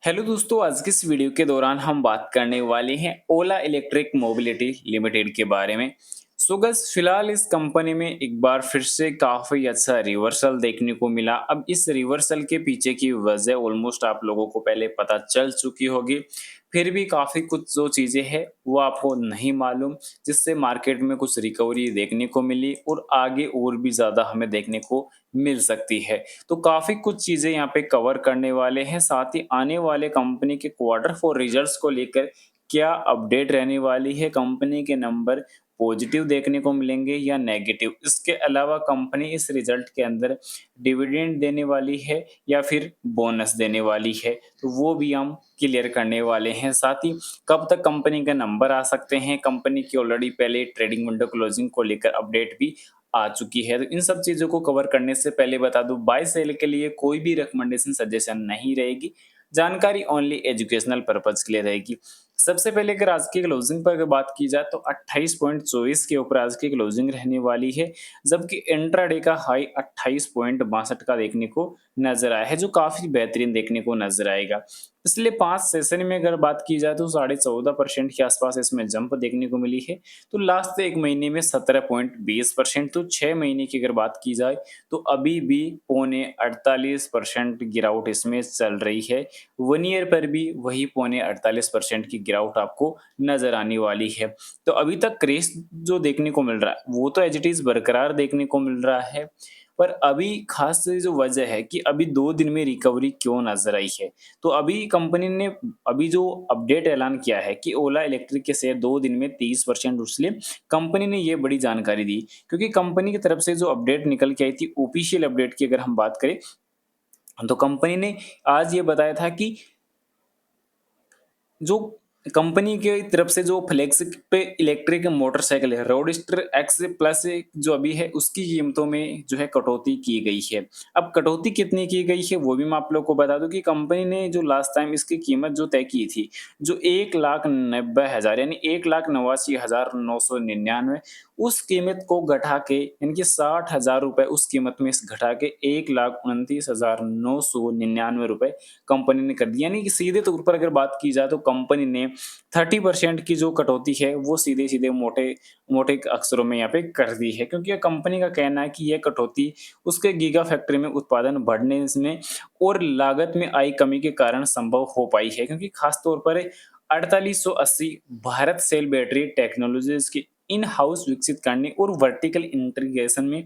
Hello दोस्तों, आज की इस वीडियो के दौरान हम बात करने वाले हैं ओला इलेक्ट्रिक मोबिलिटी लिमिटेड के बारे में। सो गाइस, फिलहाल इस कंपनी में एक बार फिर से काफ़ी अच्छा रिवर्सल देखने को मिला। अब इस रिवर्सल के पीछे की वजह ऑलमोस्ट आप लोगों को पहले पता चल चुकी होगी। फिर भी काफ़ी कुछ जो चीज़ें हैं वो आपको नहीं मालूम, जिससे मार्केट में कुछ रिकवरी देखने को मिली और आगे और भी ज़्यादा हमें देखने को मिल सकती है। तो काफ़ी कुछ चीज़ें यहाँ पे कवर करने वाले हैं, साथ ही आने वाले कंपनी के क्वार्टर 4 रिजल्ट्स को लेकर क्या अपडेट रहने वाली है, कंपनी के नंबर पॉजिटिव देखने को मिलेंगे या नेगेटिव। इसके अलावा कंपनी इस रिजल्ट के अंदर डिविडेंड देने वाली है या फिर बोनस देने वाली है, तो वो भी हम क्लियर करने वाले हैं। साथ ही कब तक कंपनी के नंबर आ सकते हैं, कंपनी की ऑलरेडी पहले ट्रेडिंग विंडो क्लोजिंग को लेकर अपडेट भी आ चुकी है। तो इन सब चीज़ों को कवर करने से पहले बता दूँ, बाय सेल के लिए कोई भी रिकमेंडेशन सजेशन नहीं रहेगी। जानकारी ओनली एजुकेशनल पर्पज़ के लिए रहेगी। सबसे पहले अगर आज की क्लोजिंग पर अगर बात की जाए तो 28.24 के ऊपर आज की क्लोजिंग रहने वाली है, जबकि इंट्राडे का हाई 28.62 का देखने को नज़र आया है, जो काफ़ी बेहतरीन देखने को नज़र आएगा। पिछले 5 सेशन में अगर बात की जाए तो 14.5% के आसपास इसमें जंप देखने को मिली है। तो लास्ट 1 महीने में 17.20%, तो 6 महीने की अगर बात की जाए तो अभी भी पौने 48% गिरावट इसमें चल रही है। 1 ईयर पर भी वही पौने 48% की गिरावट आपको नज़र आने वाली है। तो अभी तक क्रेज़ जो देखने को मिल रहा है, वो तो एज़ इट इज़ बरकरार देखने को मिल रहा है। पर अभी ख़ास जो वजह है कि अभी 2 दिन में रिकवरी क्यों नज़र आई है। तो अभी कंपनी ने अभी जो अपडेट ऐलान किया है कि ओला इलेक्ट्रिक के शेयर 2 दिन में 30% उछले, कंपनी ने ये बड़ी जानकारी दी। क्योंकि कंपनी की तरफ से जो अपडेट निकल के आई थी, ऑफिशियल अपडेट की अगर हम बात करें, तो कंपनी ने आज ये बताया था कि जो कंपनी की तरफ से जो फ्लेक्स पे इलेक्ट्रिक मोटरसाइकिल है, रोडस्टर एक्स प्लस जो अभी है, उसकी कीमतों में जो है कटौती की गई है। अब कटौती कितनी की गई है वो भी मैं आप लोग को बता दूं कि कंपनी ने जो लास्ट टाइम इसकी कीमत जो तय की थी, जो 1,90,000 यानी 1,89,999, उस कीमत को घटा के यानी कि 60,000 रुपए उस कीमत में से घटा के 1,29,999 रुपए कंपनी ने कर दी। यानी कि सीधे तौर पर अगर बात की जाए तो कंपनी ने 30% की जो कटौती है वो सीधे-सीधे मोटे मोटे अक्षरों में यहाँ पे कर दी है, क्योंकि ये कंपनी का कहना है कि यह कटौती उसके गीगा फैक्ट्री में उत्पादन बढ़ने में और लागत में आई कमी के कारण संभव हो पाई है, क्योंकि खास तौर पर 4880 भारत सेल बैटरी टेक्नोलॉजीज की इन हाउस विकसित करने और वर्टिकल इंटीग्रेशन में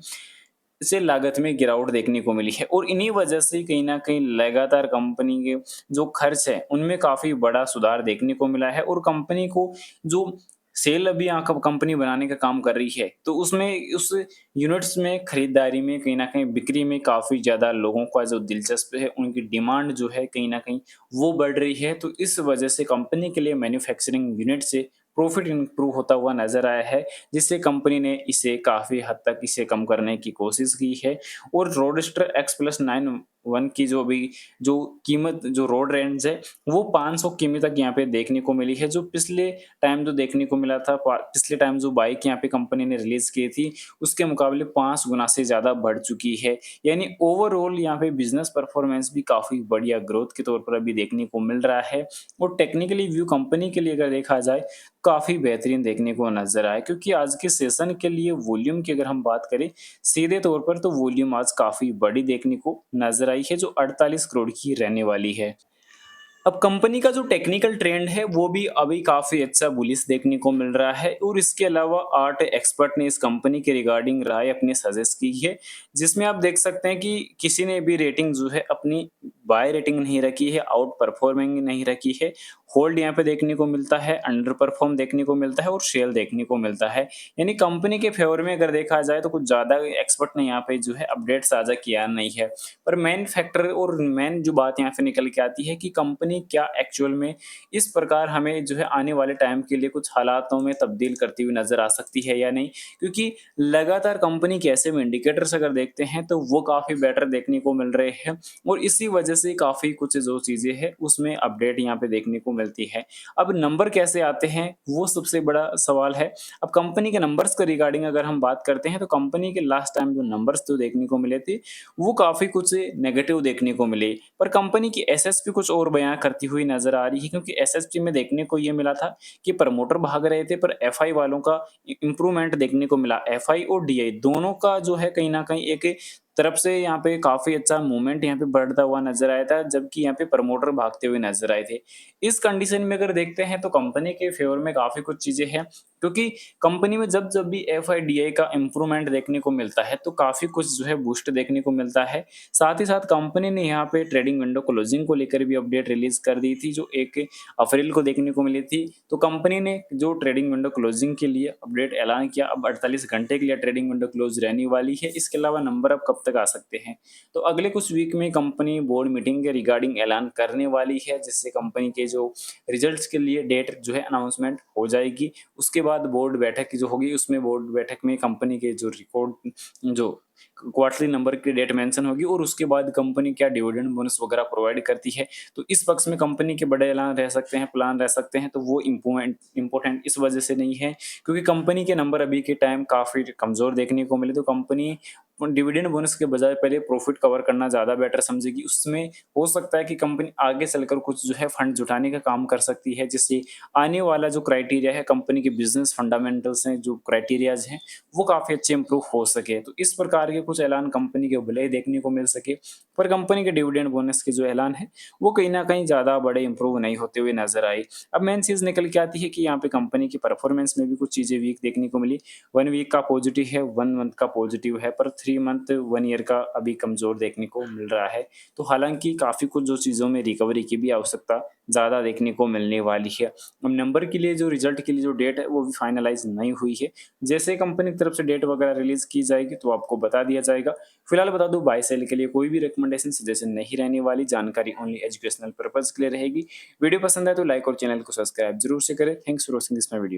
से लागत में गिरावट देखने को मिली है, और इन्हीं वजह से कहीं न कहीं लगातार कंपनी के जो खर्च है, उनमें काफ़ी बड़ा सुधार देखने को मिला है, और कंपनी को जो सेल अभी यहाँ क कंपनी बनाने का काम कर रही है, तो उसमें उस यूनिट्स में खरीदारी में कहीं न कहीं बिक्री में काफ़ी ज़्यादा लोगों का जो दिलचस्प है, उनकी डिमांड जो है कहीं न कहीं वो बढ़ रही है। तो इस वजह से कंपनी के लिए मैन्युफैक्चरिंग यूनिट से प्रॉफिट इम्प्रूव होता हुआ नज़र आया है, जिससे कंपनी ने इसे काफ़ी हद तक इसे कम करने की कोशिश की है। और रोडस्टर एक्स प्लस 91 की जो अभी जो कीमत जो रोड रेंज है, वो 500 किमी तक यहाँ पे देखने को मिली है, जो पिछले टाइम जो देखने को मिला था, पिछले टाइम जो बाइक यहाँ पे कंपनी ने रिलीज़ की थी, उसके मुकाबले 5 गुना से ज़्यादा बढ़ चुकी है। यानी ओवरऑल यहाँ पे बिज़नेस परफॉर्मेंस भी काफ़ी बढ़िया ग्रोथ के तौर पर अभी देखने को मिल रहा है, और टेक्निकली व्यू कंपनी के लिए अगर देखा जाए, काफ़ी बेहतरीन देखने को नज़र आया, क्योंकि आज के सेशन के लिए वॉल्यूम की अगर हम बात करें, सीधे तौर पर तो वॉल्यूम आज काफ़ी बड़ी देखने को नज़र आई है, जो 48 करोड़ की रहने वाली है। अब कंपनी का जो टेक्निकल ट्रेंड है वो भी अभी काफ़ी अच्छा बुलिश देखने को मिल रहा है, और इसके अलावा 8 एक्सपर्ट ने इस कंपनी के रिगार्डिंग राय अपनी सजेस्ट की है, जिसमें आप देख सकते हैं कि किसी ने भी रेटिंग जो है अपनी बाय रेटिंग नहीं रखी है, आउट परफॉर्मिंग नहीं रखी है, होल्ड यहाँ पे देखने को मिलता है, अंडर परफॉर्म देखने को मिलता है और शेल देखने को मिलता है। यानी कंपनी के फेवर में अगर देखा जाए तो कुछ ज़्यादा एक्सपर्ट ने यहाँ पे जो है अपडेट साझा किया नहीं है। पर मेन फैक्टर और मेन जो बात यहाँ से निकल के आती है कि कंपनी क्या एक्चुअल में इस प्रकार हमें जो है आने वाले टाइम के लिए कुछ हालातों में तब्दील करती हुई नज़र आ सकती है या नहीं। क्योंकि लगातार कंपनी के ऐसे में इंडिकेटर्स अगर देखते हैं तो वो काफ़ी बेटर देखने को मिल रहे हैं, और इसी वजह से काफ़ी कुछ जो चीज़ें हैं उसमें अपडेट यहाँ पे देखने को मिलती है। अब नंबर कैसे आते हैं, वो सबसे बड़ा सवाल है। अब कंपनी के नंबर्स के रिगार्डिंग अगर हम बात करते हैं, तो कंपनी के लास्ट टाइम जो नंबर्स तो देखने को मिले थे, वो काफ़ी कुछ नेगेटिव देखने को मिले। पर कंपनी की एसएसपी कुछ और बयान करती हुई नज़र आ रही है, क्योंकि एसएसपी में देखने को ये मिला था कि प्रमोटर भाग रहे थे, पर एफआई वालों का इम्प्रूवमेंट देखने को मिला। एफआई और डीआई दोनों का जो है कहीं न कहीं एक तरफ से यहाँ पे काफ़ी अच्छा मूवमेंट यहाँ पे बढ़ता हुआ नज़र आया था, जबकि यहाँ पे प्रमोटर भागते हुए नज़र आए थे। इस कंडीशन में अगर देखते हैं तो कंपनी के फ़ेवर में काफ़ी कुछ चीज़ें हैं, क्योंकि कंपनी में जब भी एफआईडीआई का इम्प्रूवमेंट देखने को मिलता है, तो काफ़ी कुछ जो है बूस्ट देखने को मिलता है। साथ ही साथ कंपनी ने यहाँ पे ट्रेडिंग विंडो क्लोजिंग को लेकर भी अपडेट रिलीज़ कर दी थी, जो 1 अप्रैल को देखने को मिली थी। तो कंपनी ने जो ट्रेडिंग विंडो क्लोजिंग के लिए अपडेट ऐलान किया, अब 48 घंटे के लिए ट्रेडिंग विंडो क्लोज़ रहने वाली है। इसके अलावा नंबर अब कब तक आ सकते हैं? तो अगले कुछ वीक में कंपनी बोर्ड मीटिंग के रिगार्डिंग ऐलान करने वाली है, जिससे कंपनी के जो रिजल्ट्स के लिए डेट जो है अनाउंसमेंट हो जाएगी। उसके बाद बोर्ड बैठक जो होगी, उसमें बोर्ड बैठक में कंपनी के जो रिकॉर्ड जो क्वार्टरली नंबर की डेट मेंशन होगी, और उसके बाद कंपनी क्या डिविडेंड बोनस वगैरह प्रोवाइड करती है। तो इस पक्ष में कंपनी के बड़े ऐलान रह सकते हैं, प्लान रह सकते हैं, तो वो इम्पोर्टेंट इस वजह से नहीं है, क्योंकि कंपनी के नंबर अभी के टाइम काफ़ी कमज़ोर देखने को मिले। तो कंपनी डिविडेंड बोनस के बजाय पहले प्रॉफिट कवर करना ज़्यादा बेटर समझेगी। उसमें हो सकता है कि कंपनी आगे चलकर कुछ जो है फंड जुटाने का काम कर सकती है, जिससे आने वाला जो क्राइटेरिया है, कंपनी के बिज़नेस फंडामेंटल्स हैं, जो क्राइटेरियाज़ हैं, वो काफ़ी अच्छे इम्प्रूव हो सके। तो इस प्रकार के कुछ ऐलान कंपनी के भले ही देखने को मिल सके, पर कंपनी के डिविडेंड बोनस के जो ऐलान है, वो कहीं न कहीं ज़्यादा बड़े इम्प्रूव नहीं होते हुए नज़र आए। अब मेन चीज़ निकल के आती है कि यहाँ पे कंपनी की परफॉर्मेंस में भी कुछ चीज़ें वीक देखने को मिली। 1 वीक का पॉजिटिव है, 1 मंथ का पॉजिटिव है, पर 3 मंथ, 1 ईयर का अभी कमज़ोर देखने को मिल रहा है। तो हालाँकि काफ़ी कुछ जो चीज़ों में रिकवरी की भी आवश्यकता ज़्यादा देखने को मिलने वाली है। अब नंबर के लिए जो रिज़ल्ट के लिए जो डेट है, वो भी फाइनलाइज़ नहीं हुई है। जैसे कंपनी की तरफ से डेट वगैरह रिलीज़ की जाएगी, तो आपको बता दिया जाएगा। फिलहाल बता दूँ, बाय सेल के लिए कोई भी रिकमेंडेशन, सजेशन नहीं रहने वाली, जानकारी ओनली एजुकेशनल पर्पज़ के लिए रहेगी। वीडियो पसंद आए तो लाइक और चैनल को सब्सक्राइब ज़रूर से करें। Thanks for watching this my video.